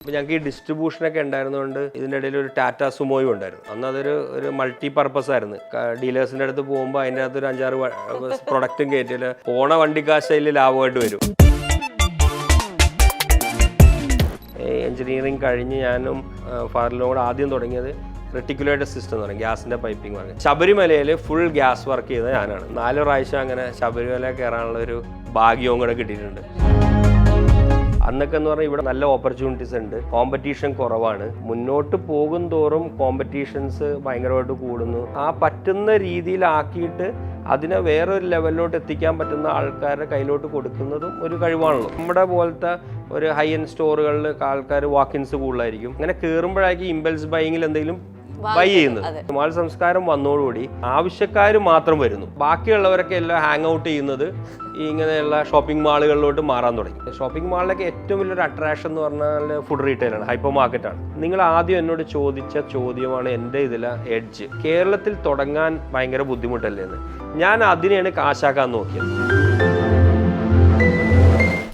അപ്പോൾ ഞങ്ങൾക്ക് ഈ ഡിസ്ട്രിബ്യൂഷനൊക്കെ ഉണ്ടായിരുന്നതുകൊണ്ട് ഇതിൻ്റെ ഇടയിൽ ഒരു ടാറ്റ സുമോയും ഉണ്ടായിരുന്നു. അന്ന് അതൊരു മൾട്ടി പർപ്പസ് ആയിരുന്നു. ഡീലേഴ്സിൻ്റെ അടുത്ത് പോകുമ്പോൾ അതിൻ്റെ അകത്ത് ഒരു 5-6 പ്രൊഡക്റ്റും കയറ്റില്ല പോണ വണ്ടിക്കാശയിൽ ലാഭമായിട്ട് വരും. എഞ്ചിനീയറിംഗ് കഴിഞ്ഞ് ഞാനും ഫാദറിനും കൂടെ ആദ്യം തുടങ്ങിയത് റെട്ടിക്കുലേറ്റഡ് സിസ്റ്റം എന്ന് പറയും, ഗ്യാസിൻ്റെ പൈപ്പിംഗ് വർക്ക്. ശബരിമലയിൽ ഫുൾ ഗ്യാസ് വർക്ക് ചെയ്തത് ഞാനാണ്. 4 പ്രാവശ്യം അങ്ങനെ ശബരിമല കയറാനുള്ള ഒരു ഭാഗ്യവും കൂടെ കിട്ടിയിട്ടുണ്ട്. അന്നൊക്കെ എന്ന് പറഞ്ഞാൽ ഇവിടെ നല്ല ഓപ്പർച്യൂണിറ്റീസ് ഉണ്ട്, കോമ്പറ്റീഷൻ കുറവാണ്. മുന്നോട്ട് പോകും തോറും കോമ്പറ്റീഷൻസ് ഭയങ്കരമായിട്ട് കൂടുന്നു. ആ പറ്റുന്ന രീതിയിലാക്കിയിട്ട് അതിനെ വേറൊരു ലെവലിലോട്ട് എത്തിക്കാൻ പറ്റുന്ന ആൾക്കാരുടെ കയ്യിലോട്ട് കൊടുക്കുന്നതും ഒരു കഴിവാണല്ലോ. നമ്മുടെ പോലത്തെ ഒരു ഹൈ എൻഡ് സ്റ്റോറുകളിൽ ആൾക്കാർ വാക്കിൻസ് കൂടുതലായിരിക്കും. അങ്ങനെ കയറുമ്പോഴായിരിക്കും ഇമ്പൾസ് ബൈങ്ങിൽ എന്തെങ്കിലും ബൈ ചെയ്യുന്നത്. മാൾ സംസ്കാരം വന്നതോടുകൂടി ആവശ്യക്കാർ മാത്രം വരുന്നു, ബാക്കിയുള്ളവരൊക്കെ എല്ലാം ഹാങ് ഔട്ട് ചെയ്യുന്നത് ഇങ്ങനെയുള്ള ഷോപ്പിംഗ് മാളുകളിലോട്ട് മാറാൻ തുടങ്ങി. ഷോപ്പിംഗ് മാളിലൊക്കെ ഏറ്റവും വലിയൊരു അട്രാക്ഷൻ എന്ന് പറഞ്ഞാൽ ഫുഡ് റീറ്റെയിലാണ്, ഹൈപ്പർ മാർക്കറ്റാണ്. നിങ്ങൾ ആദ്യം എന്നോട് ചോദിച്ച ചോദ്യമാണ് എൻ്റെ ഇതിലെ എഡ്ജ്. കേരളത്തിൽ തുടങ്ങാൻ ഭയങ്കര ബുദ്ധിമുട്ടല്ലേ എന്ന്. ഞാൻ അതിനെയാണ് കാശാക്കാൻ നോക്കിയത്.